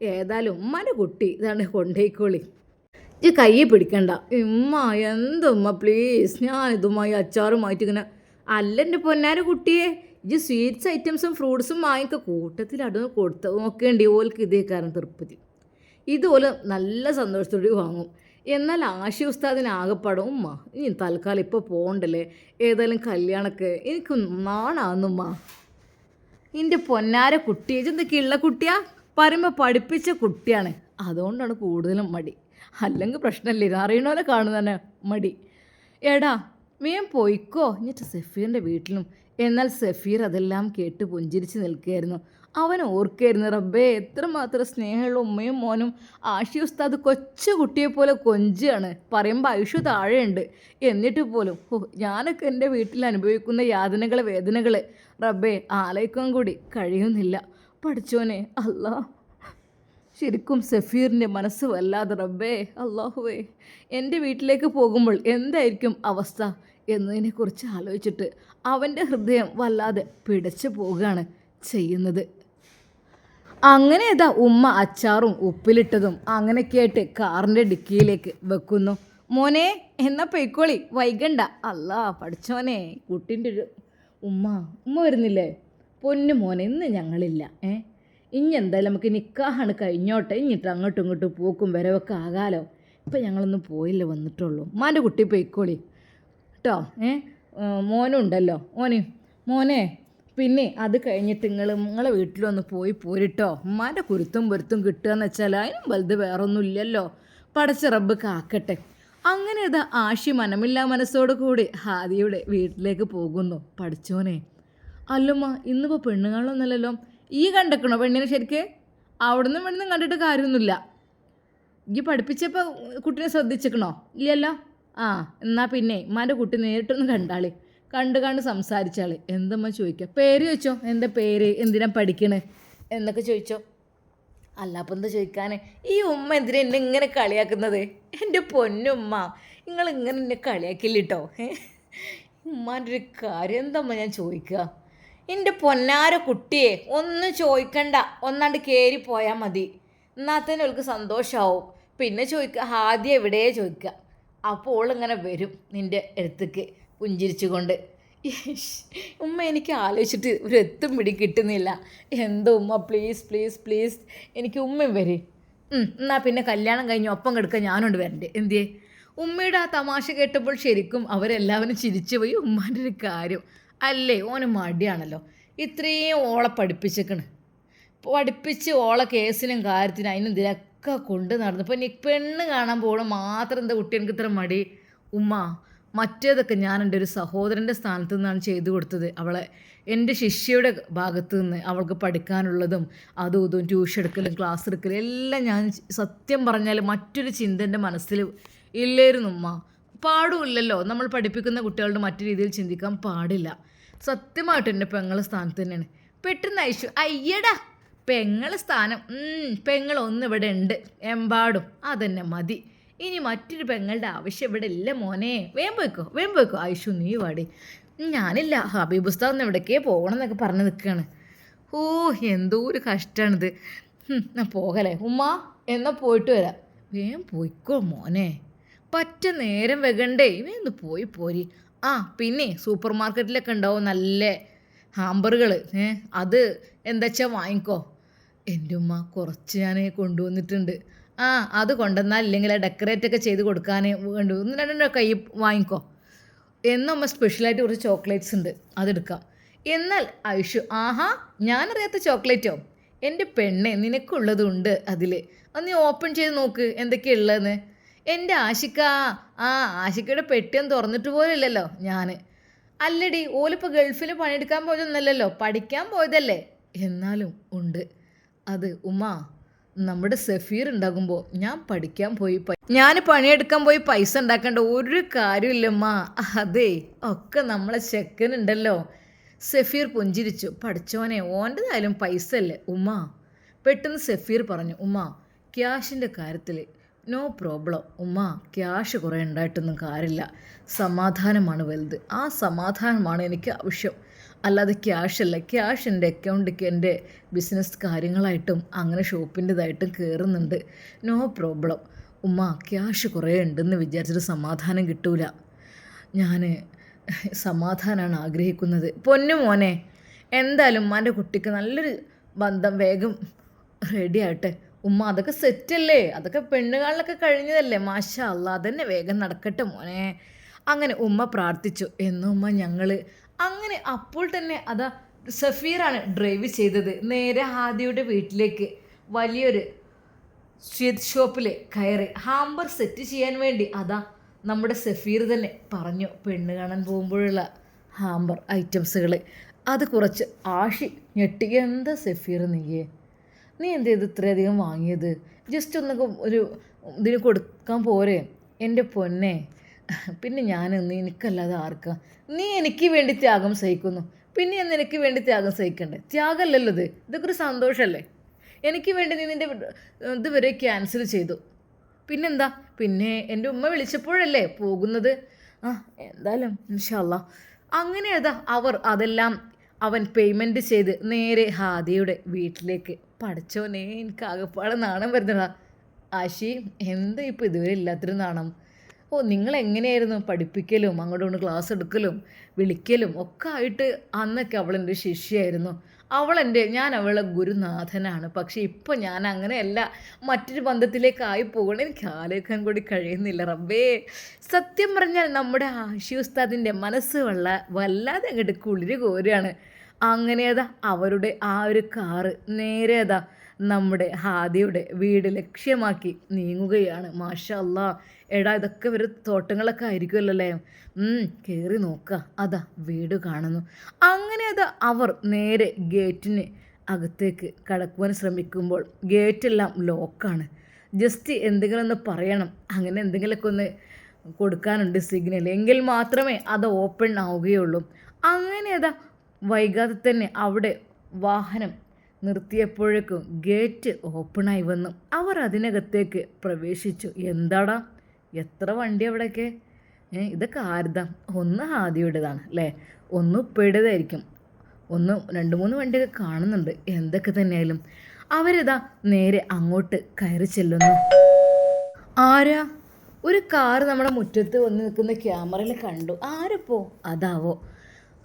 ഏതായാലും ഉമ്മാൻ്റെ കുട്ടി ഇതാണ് കൊണ്ടേക്കോളി. ഈ കൈ പിടിക്കണ്ട. ഉമ്മ എന്തുമ്മ പ്ലീസ്, ഞാനിതുമായി അച്ചാറുമായിട്ട് ഇങ്ങനെ. അല്ല എൻ്റെ പൊന്നാര കുട്ടിയെ, ഈ സ്വീറ്റ്സ് ഐറ്റംസും ഫ്രൂട്ട്സും വാങ്ങിക്കുക കൂട്ടത്തിൽ അടുന്ന് കൊടുത്ത് നോക്കേണ്ടി. ഓൽക്ക് ഇതേ കാരണം തൃപ്തി. ഇതുപോലെ നല്ല സന്തോഷത്തോടെ വാങ്ങും. എന്നാൽ ആഷി ഉസ്താദിന് ആകെപ്പാടും, ഉമ്മ ഇനി തൽക്കാലം ഇപ്പോൾ പോകണ്ടല്ലേ, ഏതായാലും കല്യാണമൊക്കെ എനിക്ക് നാണാന്നുമ്മ. എൻ്റെ പൊന്നാര കുട്ടിയെ എന്തൊക്കെയുള്ള കുട്ടിയാ പറയുമ്പോൾ പഠിപ്പിച്ച കുട്ടിയാണ്, അതുകൊണ്ടാണ് കൂടുതലും മടി. അല്ലെങ്കിൽ പ്രശ്നമില്ല, അറിയണോലെ കാണുന്നതന്നെ മടി. എടാ വേം പോയിക്കോ എന്നിട്ട് സഫീറിൻ്റെ വീട്ടിലും. എന്നാൽ സഫീർ അതെല്ലാം കേട്ട് പുഞ്ചിരിച്ച് നിൽക്കുകയായിരുന്നു. അവൻ ഓർക്കായിരുന്നു, റബ്ബേ എത്രമാത്രം സ്നേഹമുള്ള ഉമ്മയും മോനും. ആഷി ഉസ്താദ് കൊച്ചു കുട്ടിയെപ്പോലെ കൊഞ്ചാണ്. പറയുമ്പോൾ ആയുഷ് താഴെയുണ്ട്. എന്നിട്ട് പോലും ഞാനൊക്കെ എൻ്റെ വീട്ടിൽ അനുഭവിക്കുന്ന യാതനകൾ വേദനകൾ റബ്ബേ ആലോചിക്കാൻ കൂടി കഴിയുന്നില്ല. പഠിച്ചോനെ അല്ലാ, ശരിക്കും സഫീറിൻ്റെ മനസ്സ് വല്ലാതെ റബ്ബേ അല്ലാഹുവേ, എൻ്റെ വീട്ടിലേക്ക് പോകുമ്പോൾ എന്തായിരിക്കും അവസ്ഥ എന്നതിനെക്കുറിച്ച് ആലോചിച്ചിട്ട് അവൻ്റെ ഹൃദയം വല്ലാതെ പിടച്ചു പോവുകയാണ് ചെയ്യുന്നത്. അങ്ങനെ ഉമ്മ അച്ചാറും ഉപ്പിലിട്ടതും അങ്ങനെയൊക്കെ ആയിട്ട് കാറിൻ്റെ ഡിക്കിയിലേക്ക് വെക്കുന്നു. മോനെ എന്നാ പൊയ്ക്കോളി, വൈകണ്ട. അല്ലാ പഠിച്ചോനെ, കുട്ടീൻ്റെ ഒരു ഉമ്മ ഉമ്മ വരുന്നില്ലേ? പൊന്നു മോനെ, ഇന്ന് ഞങ്ങളില്ല. ഇനി എന്തായാലും നമുക്ക് നിക്കാഹാണ് കഴിഞ്ഞോട്ടെ, ഇനിയിട്ട് അങ്ങോട്ടും ഇങ്ങോട്ടും പോക്കും വരവൊക്കെ ആകാലോ. ഇപ്പം ഞങ്ങളൊന്നും പോയില്ല, വന്നിട്ടുള്ളൂ. ഉമ്മാൻ്റെ കുട്ടി പൊയ്ക്കോളി കേട്ടോ. മോനും ഉണ്ടല്ലോ, മോനെ പിന്നെ അത് കഴിഞ്ഞിട്ട് നിങ്ങളെ വീട്ടിലൊന്ന് പോയി പോരിട്ടോ. ഉമ്മാൻ്റെ കുരുത്തും പൊരുത്തും കിട്ടുകയെന്ന് വെച്ചാൽ അതിനും വലുത് വേറൊന്നും ഇല്ലല്ലോ. പടച്ച റബ്ബ് കാക്കട്ടെ. അങ്ങനെ ഇതാ ആഷി മനമില്ലാ മനസ്സോടു കൂടി ഹാദിയുടെ വീട്ടിലേക്ക് പോകുന്നു. പഠിച്ചോനെ, അല്ലുമ്മ ഇന്നിപ്പോൾ പെണ്ണുങ്ങളൊന്നുമല്ലല്ലോ. ഈ കണ്ടക്കണോ പെണ്ണിനെ ശരിക്ക്? അവിടുന്ന് ഇവിടുന്ന് കണ്ടിട്ട് കാര്യമൊന്നുമില്ല. ഈ പഠിപ്പിച്ചപ്പോൾ കുട്ടീനെ ശ്രദ്ധിച്ചിക്കണോ? ഇല്ലല്ലോ. എന്നാൽ പിന്നെ ഉമ്മാൻ്റെ കുട്ടി നേരിട്ടൊന്ന് കണ്ടാളി, കണ്ട് സംസാരിച്ചാളി. എന്തമ്മ ചോദിക്കുക? പേര് ചോദിച്ചോ, എന്താ പേര്, എന്തിനാ പഠിക്കണേ എന്നൊക്കെ ചോദിച്ചോ. അല്ല അപ്പം എന്താ ചോദിക്കാൻ? ഈ ഉമ്മ എന്തിനാ എന്നെ ഇങ്ങനെ കളിയാക്കുന്നത്? എൻ്റെ പൊന്നുമ്മ, നിങ്ങളിങ്ങനെ എന്നെ കളിയാക്കില്ലിട്ടോ. ഉമ്മാൻ്റെ ഒരു കാര്യം എന്തമ്മ ഞാൻ ചോദിക്കുക? എൻ്റെ പൊന്നാര കുട്ടിയെ ഒന്നും ചോദിക്കണ്ട, ഒന്നാണ്ട് കയറി പോയാൽ മതി. എന്നാത്തന്നെ അവൾക്ക് സന്തോഷമാവും. പിന്നെ ചോദിക്കുക ആദ്യം എവിടെ ചോദിക്കുക. അപ്പോൾ ഇങ്ങനെ വരും നിൻ്റെ അടുത്തേക്ക് പുഞ്ചിരിച്ചുകൊണ്ട്. ഉമ്മ എനിക്ക് ആലോചിച്ചിട്ട് ഒരു എത്തും പിടി കിട്ടുന്നില്ല. എന്തോ ഉമ്മ, പ്ലീസ് പ്ലീസ് പ്ലീസ് എനിക്ക് ഉമ്മയും വരെ. എന്നാൽ പിന്നെ കല്യാണം കഴിഞ്ഞ് ഒപ്പം കിടക്കാൻ ഞാനുണ്ട് വരണ്ടേ? എന്തിയേ? ഉമ്മയുടെ ആ തമാശ കേട്ടപ്പോൾ ശരിക്കും അവരെല്ലാവരും ചിരിച്ചു പോയി. ഉമ്മാൻ്റെ ഒരു കാര്യം അല്ലേ, ഓന് മടിയാണല്ലോ. ഇത്രയും ഓളെ പഠിപ്പിച്ച് ഓളെ കേസിനും കാര്യത്തിനും അതിനും ഇതിലൊക്കെ കൊണ്ട് നടന്നു. ഇപ്പം നീ പെണ്ണ് കാണാൻ പോകണം മാത്രം എന്താ കുട്ടി എനിക്ക് ഇത്ര മടി? ഉമ്മ, മറ്റേതൊക്കെ ഞാൻ എൻ്റെ ഒരു സഹോദരൻ്റെ സ്ഥാനത്ത് നിന്നാണ് ചെയ്തു കൊടുത്തത്. അവളെ എൻ്റെ ശിഷ്യയുടെ ഭാഗത്തു നിന്ന് അവൾക്ക് പഠിക്കാനുള്ളതും അതും ഇതും ട്യൂഷൻ എടുക്കലും ക്ലാസ് എടുക്കലും എല്ലാം ഞാൻ സത്യം പറഞ്ഞാൽ മറ്റൊരു ചിന്ത എൻ്റെ മനസ്സിൽ ഇല്ലായിരുന്നു ഉമ്മ. പാടുമില്ലല്ലോ, നമ്മൾ പഠിപ്പിക്കുന്ന കുട്ടികളുടെ മറ്റു രീതിയിൽ ചിന്തിക്കാൻ പാടില്ല. സത്യമായിട്ട് എൻ്റെ പെങ്ങളെ സ്ഥാനത്ത് തന്നെയാണ്. പെട്ടെന്ന് അയ്യടാ പെങ്ങളെ സ്ഥാനം, പെങ്ങളൊന്നും ഇവിടെ ഉണ്ട് എമ്പാടും, അതന്നെ മതി. ഇനി മറ്റൊരു പെങ്ങളുടെ ആവശ്യം ഇവിടെ ഇല്ല മോനെ. വേഗം പോയിക്കോ ഐഷു, നീ വാടി. ഞാനില്ല, ഹബീബ് ഉസ്താദ് എവിടേക്കേ പോകണം എന്നൊക്കെ പറഞ്ഞ് നിൽക്കുകയാണ്. എന്തോ ഒരു കഷ്ടമാണിത്. ഞാൻ പോകലേ ഉമ്മ, എന്നാൽ പോയിട്ട് വരാം. വേഗം പോയിക്കോ മോനെ, പറ്റ നേരം വെകണ്ടേ, വേഗം പോരി. പിന്നെ സൂപ്പർ മാർക്കറ്റിലൊക്കെ ഉണ്ടാവും നല്ല ഹാമ്പറുകൾ, അത് എന്താ വെച്ചാൽ വാങ്ങിക്കോ. എൻ്റെ ഉമ്മ കുറച്ച് ഞാൻ കൊണ്ടുവന്നിട്ടുണ്ട്. അത് കൊണ്ടുവന്നാൽ ഇല്ലെങ്കിൽ ഡെക്കറേറ്റൊക്കെ ചെയ്ത് കൊടുക്കാൻ വേണ്ടി 1-2 കൈ വാങ്ങിക്കോ. എന്നമ്മ സ്പെഷ്യലായിട്ട് കുറച്ച് ചോക്ലേറ്റ്സ് ഉണ്ട്, അതെടുക്കാം. എന്നാൽ ഐഷു, ഞാനറിയാത്ത ചോക്ലേറ്റോ? എൻ്റെ പെണ്ണെ, നിനക്കുള്ളതുണ്ട് അതിൽ. അത് നീ ഓപ്പൺ ചെയ്ത് നോക്ക് എന്തൊക്കെയുള്ളതെന്ന്. എൻ്റെ ആഷിക്കയുടെ പെട്ടിയൊന്നും തുറന്നിട്ട് പോലില്ലല്ലോ ഞാൻ. അല്ലടി, ഓലിപ്പോൾ ഗൾഫിൽ പണിയെടുക്കാൻ പോയതൊന്നല്ലല്ലോ, പഠിക്കാൻ പോയതല്ലേ. എന്നാലും ഉണ്ട് അത്. ഉമ്മ, നമ്മുടെ സഫീർ ഉണ്ടാകുമ്പോൾ ഞാൻ പണിയെടുക്കാൻ പോയി പൈസ ഉണ്ടാക്കേണ്ട ഒരു കാര്യമില്ലമ്മ. അതെ, ഒക്കെ നമ്മളെ ചെക്കനുണ്ടല്ലോ. സഫീർ പുഞ്ചിരിച്ചു. പഠിച്ചോനെ, ഓൻ്റെതായാലും പൈസ അല്ലേ ഉമ്മ. പെട്ടെന്ന് സഫീർ പറഞ്ഞു, ഉമ്മ ക്യാഷിൻ്റെ കാര്യത്തിൽ നോ പ്രോബ്ലം ഉമ്മ. ക്യാഷ് കുറേ ഉണ്ടായിട്ടൊന്നും കാര്യമില്ല, സമാധാനമാണ് വലുത്. ആ സമാധാനമാണ് എനിക്ക് ആവശ്യം, അല്ലാതെ ക്യാഷല്ല. ക്യാഷ് എൻ്റെ അക്കൗണ്ടിലേക്ക് എൻ്റെ ബിസിനസ് കാര്യങ്ങളായിട്ടും അങ്ങനെ ഷോപ്പിൻ്റെതായിട്ടും കയറുന്നുണ്ട്. നോ പ്രോബ്ലം ഉമ്മ. ക്യാഷ് കുറേ ഉണ്ടെന്ന് വിചാരിച്ചിട്ട് സമാധാനം കിട്ടൂല. ഞാൻ സമാധാനമാണ് ആഗ്രഹിക്കുന്നത്. പൊന്നു മോനെ, എന്തായാലും ഉമ്മാൻ്റെ കുട്ടിക്ക് നല്ലൊരു ബന്ധം വേഗം റെഡി ആട്ടെ ഉമ്മ. അതൊക്കെ സെറ്റല്ലേ, അതൊക്കെ പെണ്ണുകാളിലൊക്കെ കഴിഞ്ഞതല്ലേ. മാഷാ അല്ലാ, അതന്നെ വേഗം നടക്കട്ടെ മോനെ. അങ്ങനെ ഉമ്മ പ്രാർത്ഥിച്ചു. ഉമ്മ ഞങ്ങൾ അങ്ങനെ അപ്പോൾ തന്നെ അതാ സഫീറാണ് ഡ്രൈവ് ചെയ്തത് നേരെ ഹാദിയുടെ വീട്ടിലേക്ക്. വലിയൊരു സ്വീറ്റ് ഷോപ്പിൽ കയറി ഹാമ്പർ സെറ്റ് ചെയ്യാൻ വേണ്ടി അതാ നമ്മുടെ സഫീർ തന്നെ പറഞ്ഞു, പെണ്ണ് കാണാൻ പോകുമ്പോഴുള്ള ഹാമ്പർ ഐറ്റംസുകൾ. അത് കുറച്ച് ആഷി ഞെട്ടി. എന്താ സഫീർ നീ എന്ത് ചെയ്ത് ഇത്രയധികം വാങ്ങിയത്? ജസ്റ്റ് ഒന്നൊക്കെ ഒരു ഇതിന് കൊടുക്കാൻ പോരെ എൻ്റെ പൊന്നെ. പിന്നെ ഞാൻ നിനക്കല്ലാതെ ആർക്കാ? നീ എനിക്ക് വേണ്ടി ത്യാഗം സഹിക്കുന്നു, പിന്നെ ഞാൻ നിനക്ക് വേണ്ടി ത്യാഗം സഹിക്കണ്ടേ? ത്യാഗമല്ലല്ലോ ഇതൊക്കെ ഒരു സന്തോഷമല്ലേ. എനിക്ക് വേണ്ടി നീ നിൻ്റെ ഇതുവരെ ക്യാൻസൽ ചെയ്തു, പിന്നെന്താ? പിന്നെ എൻ്റെ ഉമ്മ വിളിച്ചപ്പോഴല്ലേ പോകുന്നത്. എന്തായാലും ഇൻഷാ അല്ലാ. അങ്ങനെ അതെല്ലാം അവൻ പേയ്മെൻറ്റ് ചെയ്ത് നേരെ ഹാദിയുടെ വീട്ടിലേക്ക്. പഠിച്ചോനെ, എനിക്ക് ആകെപ്പാടെ നാണം വരുന്നതാ. ആശി, എന്താ ഇപ്പോൾ ഇതുവരെ ഇല്ലാത്തൊരു നാണം? ഓ നിങ്ങളെങ്ങനെയായിരുന്നു പഠിപ്പിക്കലും അങ്ങോട്ട് ക്ലാസ് എടുക്കലും വിളിക്കലും ഒക്കെ ആയിട്ട് അന്നൊക്കെ അവളെൻ്റെ ശിഷ്യയായിരുന്നു. ഞാൻ അവളെ ഗുരുനാഥനാണ്. പക്ഷേ ഇപ്പോൾ ഞാൻ അങ്ങനെയല്ല, മറ്റൊരു ബന്ധത്തിലേക്കായി പോകണം. എനിക്ക് ആലോചിക്കാൻ കൂടി കഴിയുന്നില്ല റബ്ബേ. സത്യം പറഞ്ഞാൽ നമ്മുടെ ആഷി ഉസ്താദിൻ്റെ മനസ്സ് വല്ലാതെ അങ്ങോട്ട് കുളിര് കോരുകയാണ്. അങ്ങനെ അതാ അവരുടെ ആ ഒരു കാറ് നേരെ അതാ നമ്മുടെ ഹാദിയുടെ വീട് ലക്ഷ്യമാക്കി നീങ്ങുകയാണ്. മാഷാ അല്ലാ. എടാ ഇതൊക്കെ ഒരു തോട്ടങ്ങളൊക്കെ ആയിരിക്കുമല്ലോ അല്ലേ? കയറി നോക്കുക. അതാ വീട് കാണുന്നു. അങ്ങനെ അതാ അവർ നേരെ ഗേറ്റിന് അകത്തേക്ക് കടക്കുവാൻ ശ്രമിക്കുമ്പോൾ ഗേറ്റെല്ലാം ലോക്കാണ്. ജസ്റ്റ് എന്തെങ്കിലും ഒന്ന് പറയണം, അങ്ങനെ എന്തെങ്കിലുമൊക്കെ ഒന്ന് കൊടുക്കാനുണ്ട് സിഗ്നൽ, എങ്കിൽ മാത്രമേ അത് ഓപ്പൺ ആവുകയുള്ളൂ. അങ്ങനെ അതാ വൈകാതെ തന്നെ അവിടെ വാഹനം നിർത്തിയപ്പോഴേക്കും ഗേറ്റ് ഓപ്പണായി വന്നു. അവർ അതിനകത്തേക്ക് പ്രവേശിച്ചു. എന്താടാ എത്ര വണ്ടി അവിടെയൊക്കെ? ഇതൊക്കെ ആരുതാ? ഒന്ന് ഹാദിയുടേതാണ് അല്ലേ, ഒന്ന് ഉപ്പയുടേതായിരിക്കും, ഒന്ന് 2-3 വണ്ടിയൊക്കെ കാണുന്നുണ്ട്. എന്തൊക്കെ തന്നെയായാലും അവരിതാ നേരെ അങ്ങോട്ട് കയറി ചെല്ലുന്നു. ആരാ? ഒരു കാറ് നമ്മുടെ മുറ്റത്ത് വന്ന് നിൽക്കുന്ന ക്യാമറയിൽ കണ്ടു. ആരപ്പോ? അതാവോ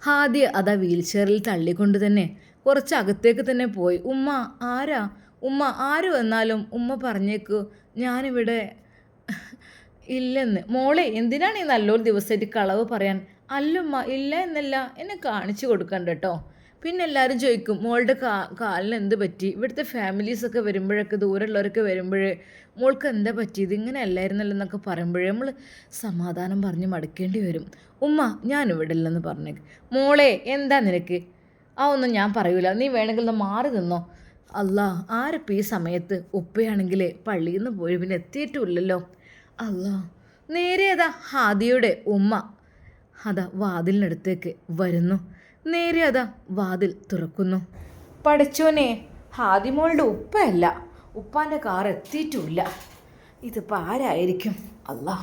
ഹാദിയ അതാ വീൽ ചെയറിൽ തള്ളിക്കൊണ്ട് തന്നെ കുറച്ച് അകത്തേക്ക് തന്നെ പോയി. ഉമ്മ ആരാ? ഉമ്മ ആര് വന്നാലും ഉമ്മ പറഞ്ഞേക്കൂ ഞാനിവിടെ ഇല്ലെന്ന്. മോളെ എന്തിനാണ് ഈ നല്ലൊരു ദിവസമായിട്ട് കളവ് പറയാൻ? അല്ലുമ്മ ഇല്ല എന്നല്ല, എന്നെ കാണിച്ചു കൊടുക്കണ്ട കേട്ടോ. പിന്നെ എല്ലാവരും ചോദിക്കും മോളുടെ കാലിന് എന്ത് പറ്റി? ഇവിടുത്തെ ഫാമിലീസൊക്കെ വരുമ്പോഴൊക്കെ ദൂരമുള്ളവരൊക്കെ വരുമ്പോഴേ മോൾക്ക് എന്താ പറ്റിയത്, ഇങ്ങനെ അല്ലായിരുന്നല്ലോ എന്നൊക്കെ പറയുമ്പോഴേ നമ്മൾ സമാധാനം പറഞ്ഞ് മടുക്കേണ്ടി വരും. ഉമ്മ ഞാനിവിടെ ഇല്ലെന്ന് പറഞ്ഞേക്ക്. മോളെ എന്താ നിനക്ക്? ഒന്നും ഞാൻ പറയൂല, നീ വേണമെങ്കിൽ ഒന്ന് മാറി നിന്നോ. അല്ലാ ആരപ്പോൾ ഈ സമയത്ത്? ഉപ്പയാണെങ്കിൽ പള്ളിയിൽ നിന്ന് പോയി പിന്നെ എത്തിയിട്ടുമില്ലല്ലോ. അല്ലാ. നേരെ അതാ ഹാദിയുടെ ഉമ്മ അതാ വാതിലിനടുത്തേക്ക് വരുന്നു. നേരെ അതാ വാതിൽ തുറക്കുന്നു. പഠിച്ചോനെ, ഹാദിമോളുടെ ഉപ്പയല്ല, ഉപ്പാൻ്റെ കാർ എത്തിയിട്ടുമില്ല. ഇതിപ്പോൾ ആരായിരിക്കും? അല്ലാ.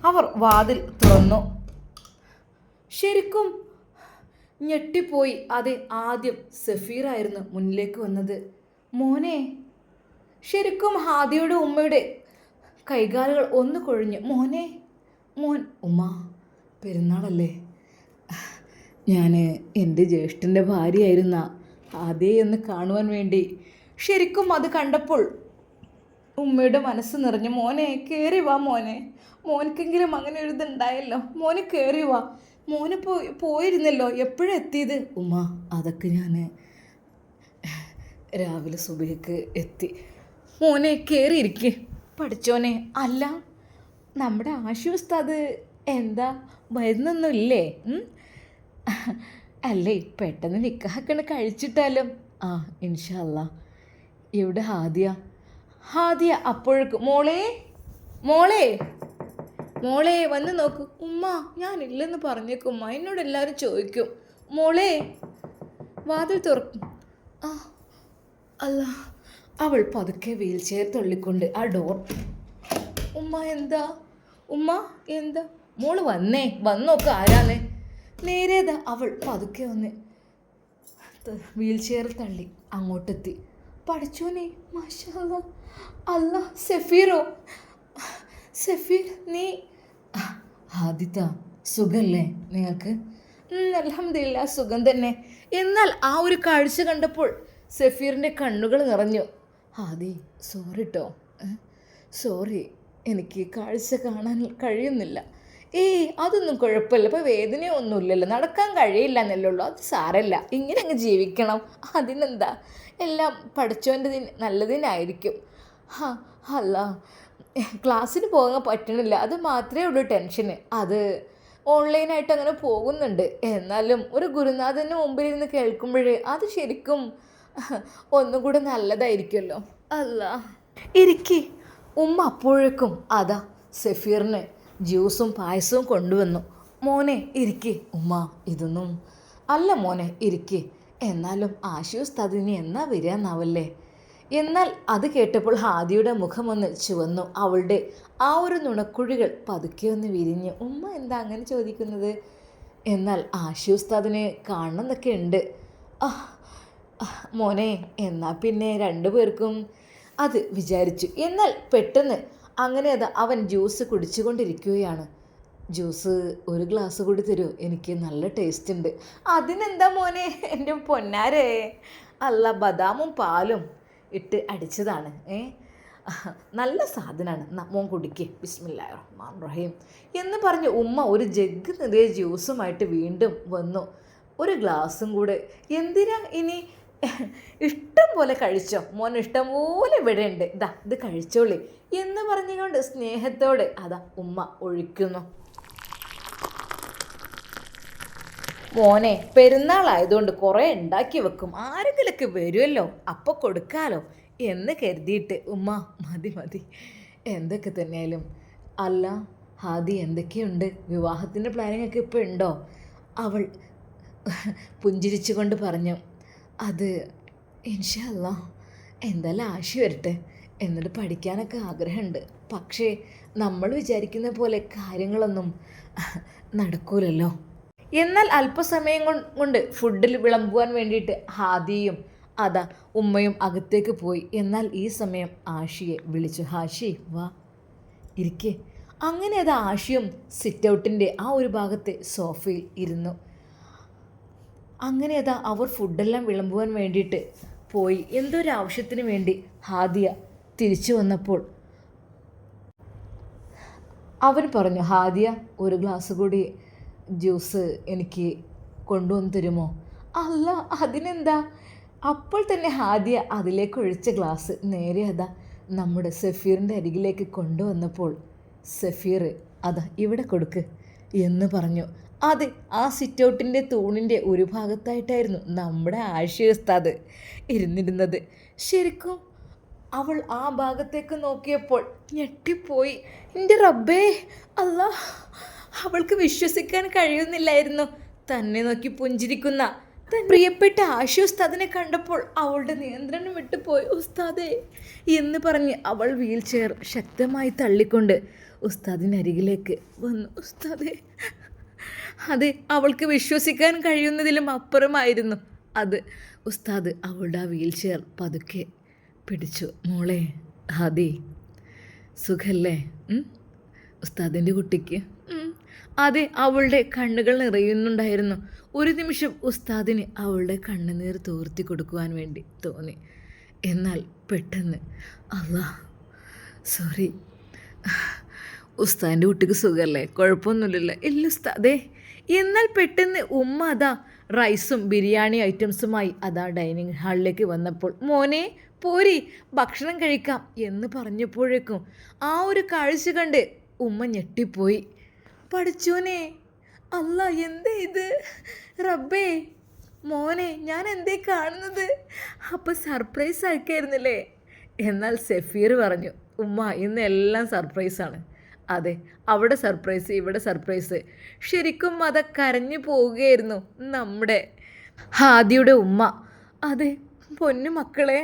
അവർ വാതിൽ തുറന്നു. ശരിക്കും ഞെട്ടിപ്പോയി. അത് ആദ്യം സഫീറായിരുന്നു മുന്നിലേക്ക് വന്നത്. മോനെ. ശരിക്കും ഹാദിയുടെ ഉമ്മയുടെ കൈകാലുകൾ ഒന്ന് കൊഴിഞ്ഞു. മോനെ. മോൻ. ഉമ്മ പെരുന്നാളല്ലേ, ഞാൻ എൻ്റെ ജ്യേഷ്ഠൻ്റെ ഭാര്യയായിരുന്ന ഹാദിയെ ഒന്ന് കാണുവാൻ വേണ്ടി. ശരിക്കും അത് കണ്ടപ്പോൾ ഉമ്മയുടെ മനസ്സ് നിറഞ്ഞു. മോനെ കയറി വാ മോനെ, മോനക്കെങ്കിലും അങ്ങനെ ഒരു ഇതുണ്ടായല്ലോ, മോനെ കയറി വാ. മോന് പോയിരുന്നല്ലോ, എപ്പോഴാണ് എത്തിയത്? ഉമ്മ അതൊക്കെ ഞാൻ രാവിലെ സുബഹിക്ക് എത്തി. മോനെ കയറിയിരിക്കെ. പഠിച്ചോനെ. അല്ല നമ്മുടെ ആഷി ഉസ്താദ് എന്താ വരുന്നൊന്നുമില്ലേ? അല്ലേ പെട്ടെന്ന് നിക്കാഹൊക്കെ കഴിച്ചിട്ടാലും. ഇൻഷാ അല്ലാ. ഇവിടെ ഹാദിയ. ഹാദിയ അപ്പോഴേക്കും മോളെ മോളെ മോളെ വന്ന് നോക്കൂ. ഉമ്മ ഞാനില്ലെന്ന് പറഞ്ഞേക്കും ഉമ്മ, എന്നോട് എല്ലാവരും ചോദിക്കും. മോളെ വാതിൽ തുറക്കും. അല്ല. അവൾ പതുക്കെ വീൽ ചെയർ തള്ളിക്കൊണ്ട് ആ ഡോർ. ഉമ്മ എന്താ? ഉമ്മ എന്താ? മോള് വന്നോക്ക് ആരാന്ന്. നേരേതാ അവൾ പതുക്കെ വന്ന് വീൽ ചെയർ തള്ളി അങ്ങോട്ടെത്തി. പഠിച്ചോനെ മാഷാ അല്ലാ. അല്ല സഫീറോ? സഫീർ നീ? ആദിത്ത സുഖല്ലേ നിങ്ങൾക്ക്? അൽഹംദുലില്ലാ സുഖം തന്നെ. എന്നാൽ ആ ഒരു കാഴ്ച കണ്ടപ്പോൾ സഫീറിൻ്റെ കണ്ണുകൾ നിറഞ്ഞു. ആദി സോറി കേട്ടോ, സോറി, എനിക്ക് കാഴ്ച കാണാൻ കഴിയുന്നില്ല. അതൊന്നും കുഴപ്പമില്ല, ഇപ്പോൾ വേദനയൊന്നുമില്ലല്ലോ, നടക്കാൻ കഴിയില്ല എന്നല്ലേ ഉള്ളൂ, അത് സാരമില്ല, ഇങ്ങനെ അങ്ങ് ജീവിക്കണം, അതിനെന്താ, എല്ലാം പഠിച്ചവൻ്റെ നല്ലതിനായിരിക്കും. അല്ല ക്ലാസ്സിന് പോകാൻ പറ്റണില്ല, അത് മാത്രമേ ഉള്ളൂ ടെൻഷന്. അത് ഓൺലൈനായിട്ട് അങ്ങനെ പോകുന്നുണ്ട്, എന്നാലും ഒരു ഗുരുനാഥന് മുമ്പിലിരുന്ന് കേൾക്കുമ്പോഴേ അത് ശരിക്കും ഒന്നും കൂടെ നല്ലതായിരിക്കുമല്ലോ. അല്ല ഇരിക്കി. ഉമ്മ അപ്പോഴേക്കും അതാ സഫീറിന് ജ്യൂസും പായസവും കൊണ്ടുവന്നു. മോനെ ഇരിക്കി. ഉമ്മ ഇതൊന്നും അല്ല മോനെ ഇരിക്കി. എന്നാലും ആഷി ഉസ്താദ് ഇനി എന്നാ വരികയെന്നാവല്ലേ. എന്നാൽ അത് കേട്ടപ്പോൾ ഹാദിയുടെ മുഖമൊന്ന് ചുവന്നു. അവളുടെ ആ ഒരു നുണക്കുഴികൾ പതുക്കെ ഒന്ന് വിരിഞ്ഞു. ഉമ്മ എന്താ അങ്ങനെ ചോദിക്കുന്നത്? എന്നാൽ ആഷി ഉസ്താദിനെ കാണണമെന്നൊക്കെ ഉണ്ട്. മോനെ എന്നാൽ പിന്നെ 2 പേർക്കും അത് വിചാരിച്ചു. എന്നാൽ പെട്ടെന്ന് അങ്ങനെ അവൻ ജ്യൂസ് കുടിച്ചുകൊണ്ടിരിക്കുകയാണ്. ജ്യൂസ് ഒരു ഗ്ലാസ് കൂടി തരുമോ, എനിക്ക് നല്ല ടേസ്റ്റ് ഉണ്ട്. അതിനെന്താ മോനെ എൻ്റെ പൊന്നാരേ, അല്ല ബദാമും പാലും ഇട്ട് അടിച്ചതാണ്, നല്ല സാധനമാണ്, മോൻ കുടിക്ക്, ബിസ്മില്ലാഹിർ റഹ്മാനിർ റഹീം എന്ന് പറഞ്ഞ് ഉമ്മ ഒരു ജഗ് നിറയെ ജ്യൂസുമായിട്ട് വീണ്ടും വന്നു. ഒരു ഗ്ലാസും കൂടെ എന്തിനാ ഇനി, ഇഷ്ടം പോലെ കഴിച്ചോ മോൻ, ഇഷ്ടം പോലെ ഇവിടെ ഉണ്ട്, ഇത് കഴിച്ചോളി എന്ന് പറഞ്ഞുകൊണ്ട് സ്നേഹത്തോടെ ഉമ്മ ഒഴിക്കുന്നു. മോനെ പെരുന്നാളായതുകൊണ്ട് കുറേ ഉണ്ടാക്കി വെക്കും, ആരെങ്കിലൊക്കെ വരുമല്ലോ അപ്പോൾ കൊടുക്കാലോ എന്ന് കരുതിയിട്ട് ഉമ്മ മതി എന്തൊക്കെ തന്നെയായാലും. അല്ല ഹാദി, എന്തൊക്കെയുണ്ട്, വിവാഹത്തിൻ്റെ പ്ലാനിങ് ഒക്കെ ഇപ്പോൾ ഉണ്ടോ? അവൾ പുഞ്ചിരിച്ചു കൊണ്ട് പറഞ്ഞു. അത് ഇൻഷാ അല്ലാ എന്തായാലും ആശി വരട്ടെ, എന്നിട്ട് പഠിക്കാനൊക്കെ ആഗ്രഹമുണ്ട്. പക്ഷേ നമ്മൾ വിചാരിക്കുന്ന പോലെ കാര്യങ്ങളൊന്നും നടക്കൂലല്ലോ. എന്നാൽ അല്പസമയം കൊണ്ട് ഫുഡിൽ വിളമ്പുവാൻ വേണ്ടിയിട്ട് ഹാദിയും ഉമ്മയും അകത്തേക്ക് പോയി. എന്നാൽ ഈ സമയം ആഷിയെ വിളിച്ചു. ഹാഷി വാ ഇരിക്കേ. അങ്ങനെ ആഷിയും സിറ്റ് ഔട്ടിൻ്റെ ആ ഒരു ഭാഗത്തെ സോഫയിൽ ഇരുന്നു. അങ്ങനെ അവർ ഫുഡെല്ലാം വിളമ്പുവാൻ വേണ്ടിയിട്ട് പോയി. എന്തോ ഒരു ആവശ്യത്തിന് വേണ്ടി ഹാദിയ തിരിച്ചു വന്നപ്പോൾ അവൻ പറഞ്ഞു, ഹാദിയ ഒരു ഗ്ലാസ് കൂടി ജ്യൂസ് എനിക്ക് കൊണ്ടുവന്ന് തരുമോ? അല്ല അതിനെന്താ. അപ്പോൾ തന്നെ ഹാദിയ അതിലേക്ക് ഒഴിച്ച ഗ്ലാസ് നേരെ നമ്മുടെ സഫീറിൻ്റെ അരികിലേക്ക് കൊണ്ടുവന്നപ്പോൾ സഫീർ ഇവിടെ കൊടുക്ക് എന്ന് പറഞ്ഞു. അത് ആ സിറ്റ് ഔട്ടിൻ്റെ തൂണിൻ്റെ ഒരു ഭാഗത്തായിട്ടായിരുന്നു നമ്മുടെ ആഷി ഉസ്താദ് ഇരുന്നിരുന്നത്. ശരിക്കും അവൾ ആ ഭാഗത്തേക്ക് നോക്കിയപ്പോൾ ഞെട്ടിപ്പോയി. എൻ്റെ റബ്ബേ, അല്ലാ, അവൾക്ക് വിശ്വസിക്കാൻ കഴിയുന്നില്ലായിരുന്നു. തന്നെ നോക്കി പുഞ്ചിരിക്കുന്ന പ്രിയപ്പെട്ട ആഷി ഉസ്താദിനെ കണ്ടപ്പോൾ അവളുടെ നിയന്ത്രണം വിട്ടുപോയി. ഉസ്താദേ എന്ന് പറഞ്ഞ് അവൾ വീൽ ചെയർ ശക്തമായി തള്ളിക്കൊണ്ട് ഉസ്താദിനരികിലേക്ക് വന്നു. ഉസ്താദേ, അത് അവൾക്ക് വിശ്വസിക്കാൻ കഴിയുന്നതിലും അപ്പുറമായിരുന്നു അത്. ഉസ്താദ് അവളുടെ ആ വീൽ ചെയർ പതുക്കെ പിടിച്ചു. മോളെ ഹാദി, സുഖല്ലേ ഉസ്താദിൻ്റെ കുട്ടിക്ക്? അതെ, അവളുടെ കണ്ണുകൾ നിറയുന്നുണ്ടായിരുന്നു. ഒരു നിമിഷം ഉസ്താദിന് അവളുടെ കണ്ണുനീർ തോർത്തി കൊടുക്കുവാൻ വേണ്ടി തോന്നി. എന്നാൽ പെട്ടെന്ന് അല്ലാ സോറി, ഉസ്താദിൻ്റെ കുട്ടിക്ക് സുഖമല്ലേ? കുഴപ്പമൊന്നുമില്ലല്ലോ? ഇല്ല ഉസ്താദേ. എന്നാൽ പെട്ടെന്ന് ഉമ്മ റൈസും ബിരിയാണി ഐറ്റംസുമായി ഡൈനിങ് ഹാളിലേക്ക് വന്നപ്പോൾ, മോനെ പോരി ഭക്ഷണം കഴിക്കാം എന്ന് പറഞ്ഞപ്പോഴേക്കും ആ ഒരു കാഴ്ച കണ്ട് ഉമ്മ ഞെട്ടിപ്പോയി. പഠിച്ചോനെ, അല്ല എന്തേ ഇത്, റബ്ബേ, മോനെ ഞാൻ എന്തേ കാണുന്നത്? അപ്പം സർപ്രൈസ് ആക്കായിരുന്നില്ലേ? എന്നാൽ സഫീർ പറഞ്ഞു, ഉമ്മ ഇന്ന് എല്ലാം സർപ്രൈസാണ്. അതെ, അവിടെ സർപ്രൈസ് ഇവിടെ സർപ്രൈസ്. ശരിക്കും കരഞ്ഞു പോവുകയായിരുന്നു നമ്മുടെ ഹാദിയുടെ ഉമ്മ. അതെ പൊന്നു മക്കളെ,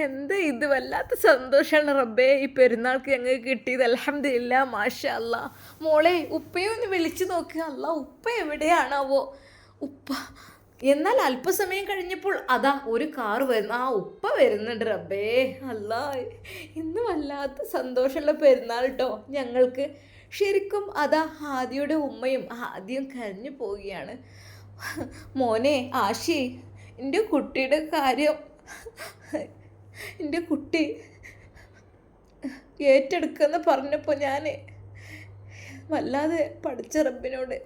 എന്താ ഇത്, വല്ലാത്ത സന്തോഷമാണ് റബ്ബേ, ഈ പെരുന്നാൾക്ക് ഞങ്ങൾക്ക് കിട്ടിയത്. അൽഹംദുലില്ലാ, മാഷാ അല്ലാ. മോളെ ഉപ്പയെ ഒന്ന് വിളിച്ചു നോക്കുക. അല്ല ഉപ്പ എവിടെയാണാവോ ഉപ്പ? എന്നാൽ അല്പസമയം കഴിഞ്ഞപ്പോൾ ഒരു കാറ് വരുന്നു. ആ ഉപ്പ വരുന്നുണ്ട്. റബ്ബേ അല്ലാ, ഇന്ന് വല്ലാത്ത സന്തോഷമുള്ള പെരുന്നാൾ കേട്ടോ ഞങ്ങൾക്ക്. ശരിക്കും ഹാദിയുടെ ഉമ്മയും ഹാദിയും കരഞ്ഞു പോവുകയാണ്. മോനെ ആഷി, എൻ്റെ കുട്ടിയുടെ കാര്യം എൻ്റെ കുട്ടി ഏറ്റെടുക്കുമെന്ന് പറഞ്ഞപ്പോൾ ഞാൻ വല്ലാതെ പഠിച്ച റബ്ബിനോട്,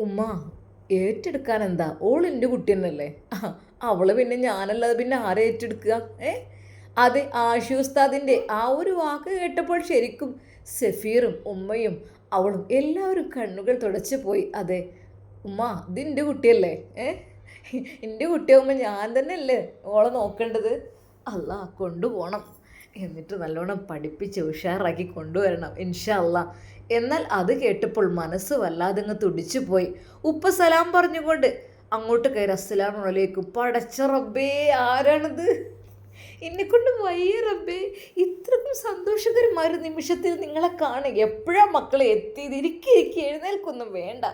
ഉമ്മ ഏറ്റെടുക്കാൻ എന്താ, ഓൾ എൻ്റെ കുട്ടി തന്നെയല്ലേ, അവള് പിന്നെ ഞാനല്ലാതെ പിന്നെ ആരെ ഏറ്റെടുക്കുക? അതെ, ആഷി ഉസ്താദിൻ്റെ ആ ഒരു വാക്ക് കേട്ടപ്പോൾ ശരിക്കും സഫീറും ഉമ്മയും അവളും എല്ലാവരും കണ്ണുകൾ തുടച്ചു പോയി. അതെ ഉമ്മ, ഇത് എൻ്റെ കുട്ടിയല്ലേ, എൻ്റെ കുട്ടിയാകുമ്പോൾ ഞാൻ തന്നെയല്ലേ ഓളെ നോക്കേണ്ടത്? അല്ലാ കൊണ്ടുപോകണം, എന്നിട്ട് നല്ലോണം പഠിപ്പിച്ച് ഉഷാറാക്കി കൊണ്ടുവരണം ഇൻഷാ അല്ലാ. എന്നാൽ അത് കേട്ടപ്പോൾ മനസ്സ് വല്ലാതെ അങ്ങ് തുടിച്ചു പോയി. ഉപ്പ സലാം പറഞ്ഞുകൊണ്ട് അങ്ങോട്ട് കയറി. അസ്സലാമു അലൈക്കും. പടച്ച റബ്ബേ, ആരാണിത്? എന്നെക്കൊണ്ട് വയ്യ റബ്ബേ, ഇത്രക്കും സന്തോഷകരമായ ഒരു നിമിഷത്തിൽ നിങ്ങളെ കാണുക. എപ്പോഴാണ് മക്കളെ എത്തിയത്? ഇരിക്കി എഴുന്നേൽക്കൊന്നും വേണ്ട,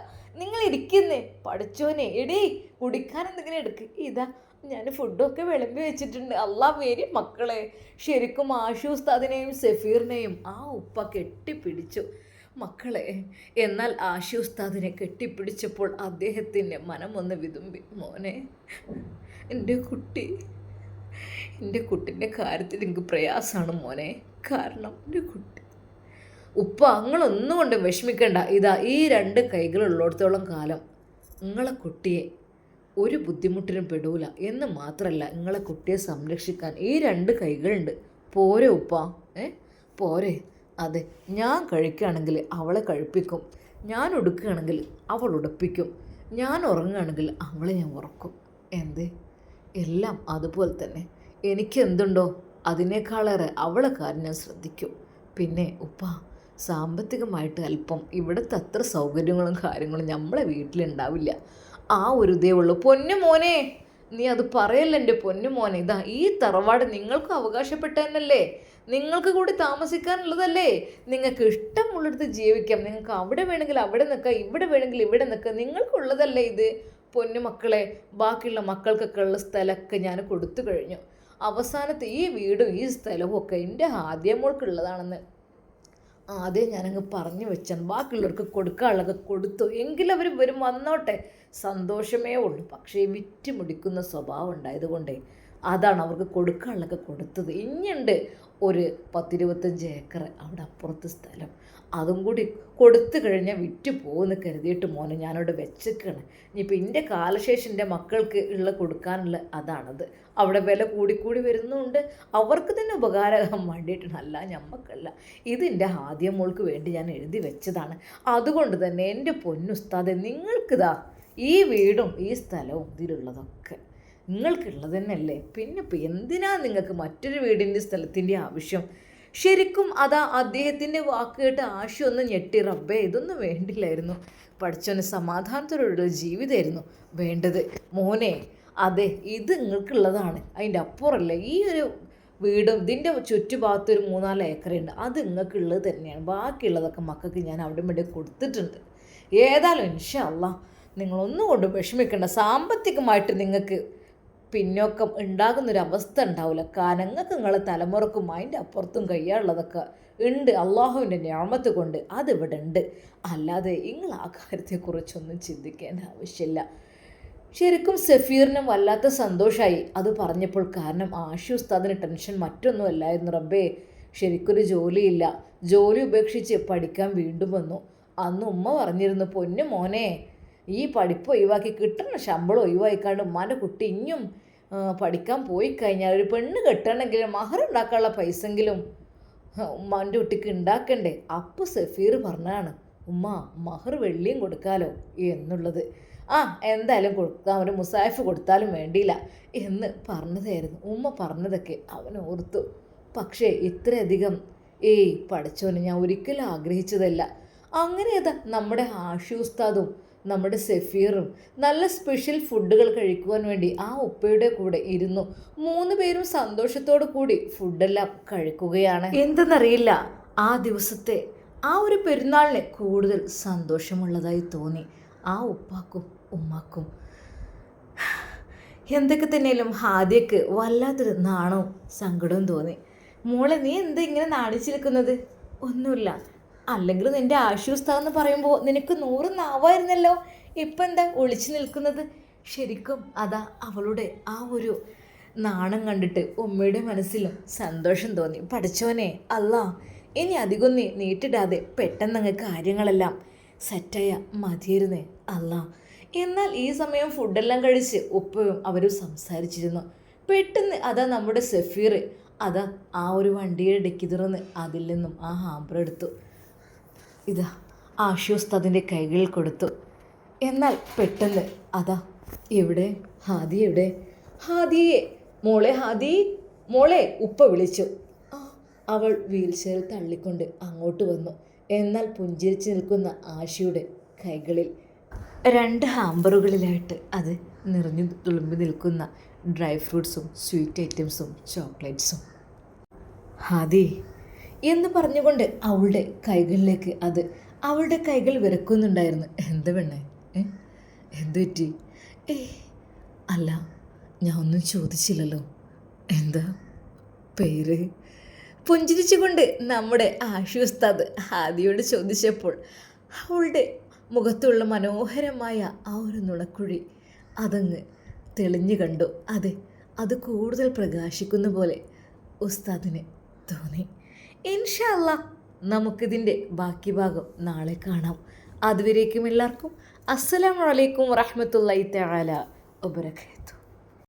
നിങ്ങൾ ഇരിക്കുന്നേ. പഠിച്ചോനെ, എടീ കുടിക്കാൻ എന്തെങ്കിലും എടുക്ക്. ഞാൻ ഫുഡൊക്കെ വിളമ്പി വെച്ചിട്ടുണ്ട്. അല്ലാ വരും മക്കളെ. ശരിക്കും ആഷു ഉസ്താദിനെയും സഫീറിനെയും ആ ഉപ്പ കെട്ടിപ്പിടിച്ചു മക്കളെ. എന്നാൽ ആഷു ഉസ്താദിനെ കെട്ടിപ്പിടിച്ചപ്പോൾ അദ്ദേഹത്തിൻ്റെ മനമൊന്ന് വിതുമ്പി. മോനെ, എൻ്റെ കുട്ടിൻ്റെ കാര്യത്തിൽ എനിക്ക് പ്രയാസമാണ് മോനെ. കാരണം എൻ്റെ കുട്ടി ഉപ്പ നിങ്ങളൊന്നും കൊണ്ടും വിഷമിക്കണ്ട. ഇതാ ഈ 2 കൈകളുള്ളിടത്തോളം കാലം നിങ്ങളെ കുട്ടിയെ ഒരു ബുദ്ധിമുട്ടിനും പെടൂല. എന്ന് മാത്രമല്ല, നിങ്ങളെ കുട്ടിയെ സംരക്ഷിക്കാൻ ഈ 2 കൈകളുണ്ട്. പോരെ ഉപ്പ? പോരെ? അതെ, ഞാൻ കഴിക്കുകയാണെങ്കിൽ അവളെ കഴിപ്പിക്കും, ഞാൻ ഉടുക്കുകയാണെങ്കിൽ അവൾ ഉടുപ്പിക്കും, ഞാൻ ഉറങ്ങുകയാണെങ്കിൽ അവളെ ഞാൻ ഉറക്കും. എല്ലാം അതുപോലെ തന്നെ. എനിക്കെന്തുണ്ടോ അതിനേക്കാളേറെ അവളെ കാര്യം ഞാൻ ശ്രദ്ധിക്കും. പിന്നെ ഉപ്പ, സാമ്പത്തികമായിട്ട് അല്പം ഇവിടുത്തെ അത്ര സൗകര്യങ്ങളും കാര്യങ്ങളും നമ്മളെ വീട്ടിലുണ്ടാവില്ല. ആ ഒരു ഇതേ ഉള്ളൂ. പൊന്നു മോനെ, നീ അത് പറയല്ല എൻ്റെ പൊന്നു മോനെ. ഇതാ ഈ തറവാട് നിങ്ങൾക്ക് അവകാശപ്പെട്ടതന്നല്ലേ, നിങ്ങൾക്ക് കൂടി താമസിക്കാനുള്ളതല്ലേ. നിങ്ങൾക്ക് ഇഷ്ടമുള്ളിടത്ത് ജീവിക്കാം. നിങ്ങൾക്ക് അവിടെ വേണമെങ്കിൽ അവിടെ നിൽക്കാം, ഇവിടെ വേണമെങ്കിൽ ഇവിടെ നിൽക്കാം. നിങ്ങൾക്കുള്ളതല്ലേ ഇത്. പൊന്നു മക്കളെ, ബാക്കിയുള്ള മക്കൾക്കൊക്കെ ഉള്ള സ്ഥലമൊക്കെ ഞാൻ കൊടുത്തു കഴിഞ്ഞു. അവസാനത്തെ ഈ വീടും ഈ സ്ഥലവും ഒക്കെ എൻ്റെ ആദ്യമോൾക്കുള്ളതാണെന്ന് ആദ്യം ഞാനങ്ങ് പറഞ്ഞു വെച്ചാൽ ബാക്കിയുള്ളവർക്ക് കൊടുക്കാനുള്ളതൊക്കെ കൊടുത്തു. എങ്കിലവർ വരും, വന്നോട്ടെ, സന്തോഷമേ ഉള്ളൂ. പക്ഷേ വിറ്റ് മുടിക്കുന്ന സ്വഭാവം ഉണ്ടായതുകൊണ്ടേ അതാണ് അവർക്ക് കൊടുക്കാനുള്ളതൊക്കെ കൊടുത്തത്. ഇനിയുണ്ട് ഒരു 10-25 ഏക്കർ അവിടെ അപ്പുറത്ത് സ്ഥലം. അതും കൂടി കൊടുത്തു കഴിഞ്ഞാൽ വിറ്റ് പോകുമെന്ന് കരുതിയിട്ട് മോനെ ഞാനവിടെ വെച്ചേക്കാണ്. ഇനിയിപ്പോൾ എൻ്റെ കാലശേഷം എൻ്റെ മക്കൾക്ക് ഉള്ള കൊടുക്കാനുള്ള അതാണത്. അവിടെ വില കൂടിക്കൂടി വരുന്നുണ്ട്. അവർക്ക് തന്നെ ഉപകാരം വേണ്ടിയിട്ടാണ്, അല്ല ഞമ്മക്കല്ല. ഇതിൻ്റെ ആദ്യം മോൾക്ക് വേണ്ടി ഞാൻ എഴുതി വെച്ചതാണ്. അതുകൊണ്ട് തന്നെ എൻ്റെ പൊന്നുസ്താദെ, നിങ്ങൾക്കിതാ ഈ വീടും ഈ സ്ഥലവും ഇതിലുള്ളതൊക്കെ നിങ്ങൾക്കുള്ളത് തന്നെയല്ലേ. പിന്നെ ഇപ്പോൾ എന്തിനാ നിങ്ങൾക്ക് മറ്റൊരു വീടിൻ്റെ സ്ഥലത്തിൻ്റെ ആവശ്യം? ശരിക്കും അതാ അദ്ദേഹത്തിൻ്റെ വാക്ക് കേട്ട് ആശു ഒന്ന് ഞെട്ടി. റബ്ബേ, ഇതൊന്നും വേണ്ടില്ലായിരുന്നു. പഠിച്ചവന് സമാധാനത്തോടുള്ള ജീവിതമായിരുന്നു വേണ്ടത്. മോനെ, അതെ, ഇത് നിങ്ങൾക്കുള്ളതാണ്. അതിൻ്റെ അപ്പുറമല്ല ഈ ഒരു വീടും ഇതിൻ്റെ ചുറ്റുഭാഗത്ത് ഒരു 3-4 ഏക്കറുണ്ട്. അത് നിങ്ങൾക്കുള്ളത് തന്നെയാണ്. ബാക്കിയുള്ളതൊക്കെ മക്കൾക്ക് ഞാൻ അവിടെ ഇവിടെ കൊടുത്തിട്ടുണ്ട്. ഏതായാലും ഇൻഷാ അല്ലാഹ് നിങ്ങളൊന്നും കൊണ്ട് വിഷമിക്കേണ്ട. സാമ്പത്തികമായിട്ട് നിങ്ങൾക്ക് പിന്നോക്കം ഉണ്ടാകുന്നൊരവസ്ഥ ഉണ്ടാവില്ല. കാരണം നിങ്ങളെ തലമുറക്കും അതിൻ്റെ അപ്പുറത്തും കഴിയാനുള്ളതൊക്കെ ഉണ്ട്. അള്ളാഹുവിൻ്റെ ഞാമത്ത് കൊണ്ട് അതിവിടെ ഉണ്ട്. അല്ലാതെ നിങ്ങൾ ആ കാര്യത്തെക്കുറിച്ചൊന്നും ചിന്തിക്കേണ്ട ആവശ്യമില്ല. ശരിക്കും സഫീറിനും വല്ലാത്ത സന്തോഷമായി അത് പറഞ്ഞപ്പോൾ. കാരണം ആഷു ഉസ്താദിന് ടെൻഷൻ മറ്റൊന്നും അല്ലായിരുന്നു. റബ്ബേ, ശരിക്കൊരു ജോലിയില്ല, ജോലി ഉപേക്ഷിച്ച് പഠിക്കാൻ വീണ്ടും വന്നു. അന്ന് ഉമ്മ പറഞ്ഞിരുന്നു, പൊന്നു മോനെ, ഈ പഠിപ്പ് ഒഴിവാക്കി കിട്ടുന്ന ശമ്പളം ഒഴിവായിക്കാണ്ട് ഉമ്മാൻ്റെ കുട്ടി ഇനിയും പഠിക്കാൻ പോയി കഴിഞ്ഞാൽ ഒരു പെണ്ണ് കെട്ടണമെങ്കിലും മഹർ ഉണ്ടാക്കാനുള്ള പൈസെങ്കിലും ഉമ്മാൻ്റെ കുട്ടിക്ക് ഉണ്ടാക്കണ്ടേ. അപ്പോൾ സഫീർ പറഞ്ഞാണ്, ഉമ്മ മഹർ വെള്ളിയും കൊടുക്കാലോ എന്നുള്ളത്. എന്തായാലും കൊടുക്കാം, ഒരു മുസാഫ് കൊടുത്താലും വേണ്ടിയില്ല എന്ന് പറഞ്ഞതായിരുന്നു. ഉമ്മ പറഞ്ഞതൊക്കെ അവൻ ഓർത്തു. പക്ഷേ ഇത്രയധികം പഠിച്ചോനെ ഞാൻ ഒരിക്കലും ആഗ്രഹിച്ചതല്ല. അങ്ങനെ അതാ നമ്മുടെ ആഷു ഉസ്താദും നമ്മുടെ സഫീറും നല്ല സ്പെഷ്യൽ ഫുഡുകൾ കഴിക്കുവാൻ വേണ്ടി ആ ഉപ്പയുടെ കൂടെ ഇരുന്നു. 3 പേരും സന്തോഷത്തോടു കൂടി ഫുഡെല്ലാം കഴിക്കുകയാണ്. എന്തെന്നറിയില്ല, ആ ദിവസത്തെ ആ ഒരു പെരുന്നാളിന് കൂടുതൽ സന്തോഷമുള്ളതായി തോന്നി ആ ഉപ്പാക്കും ഉമ്മാക്കും. എന്തൊക്കെ തന്നെയാലും ഹാദിയക്ക് വല്ലാത്തൊരു നാണവും സങ്കടവും തോന്നി. മോളെ, നീ എന്താ ഇങ്ങനെ നാണിച്ചിരിക്കുന്നത്? ഒന്നുമില്ല. അല്ലെങ്കിൽ നിൻ്റെ ആശ്വസ്താവെന്ന് പറയുമ്പോൾ നിനക്ക് 100 നാവായിരുന്നല്ലോ. ഇപ്പം എന്താ ഒളിച്ചു നിൽക്കുന്നത്? ശരിക്കും അതാ അവളുടെ ആ ഒരു നാണം കണ്ടിട്ട് ഉമ്മയുടെ മനസ്സിലും സന്തോഷം തോന്നി. പഠിച്ചോനെ അല്ലാ, ഇനി അധികം നീട്ടിടാതെ പെട്ടെന്നങ്ങ് കാര്യങ്ങളെല്ലാം സെറ്റായ മതിയായിരുന്നേ അല്ലാ. എന്നാൽ ഈ സമയം ഫുഡെല്ലാം കഴിച്ച് ഉപ്പയും അവരും സംസാരിച്ചിരുന്നു. പെട്ടെന്ന് അതാ നമ്മുടെ സഫീർ അതാ ആ ഒരു വണ്ടിയുടെ ഡിക്കി തുറന്ന് അതിൽ നിന്നും ആ ഹാമ്പർ എടുത്തു. ഇതാ ആശ്വസ്തതിൻ്റെ കൈകളിൽ കൊടുത്തു. എന്നാൽ പെട്ടെന്ന് അതാ, എവിടെ ഹാദി, എവിടെ ഹാദിയെ? മോളെ ഹാദി, മോളെ, ഉപ്പ വിളിച്ചു. അവൾ വീൽ ചെയറിൽ തള്ളിക്കൊണ്ട് അങ്ങോട്ട് വന്നു. എന്നാൽ പുഞ്ചിരിച്ച് നിൽക്കുന്ന ആശയുടെ കൈകളിൽ 2 ഹാമ്പറുകളിലായിട്ട് അത് നിറഞ്ഞു തുളുമ്പി നിൽക്കുന്ന ഡ്രൈ ഫ്രൂട്ട്സും സ്വീറ്റ് ഐറ്റംസും ചോക്ലേറ്റ്സും. ഹാദി എന്ന് പറഞ്ഞുകൊണ്ട് അവളുടെ കൈകളിലേക്ക് അത് അവളുടെ കൈകൾ വിറക്കുന്നുണ്ടായിരുന്നു. എന്താ പെണ്ണേ, എന്തു പറ്റി? അല്ല, ഞാൻ ഒന്നും ചോദിച്ചില്ലല്ലോ. എന്താ പേര്? പുഞ്ചിരിച്ചുകൊണ്ട് നമ്മുടെ ആഷി ഉസ്താദ് ഹാദിയോട് ചോദിച്ചപ്പോൾ അവളുടെ മുഖത്തുള്ള മനോഹരമായ ആ ഒരു നുണക്കുഴി അതങ്ങ് തെളിഞ്ഞു കണ്ടു. അതെ, അത് കൂടുതൽ പ്രകാശിക്കുന്ന പോലെ ഉസ്താദിന് തോന്നി. ഇൻഷാ അല്ലാ നമുക്കിതിൻ്റെ ബാക്കി ഭാഗം നാളെ കാണാം. അതുവരേക്കും എല്ലാവർക്കും അസ്സലാമു അലൈക്കും വറഹ്മത്തുള്ളാഹി തആല വബറകാതുഹു.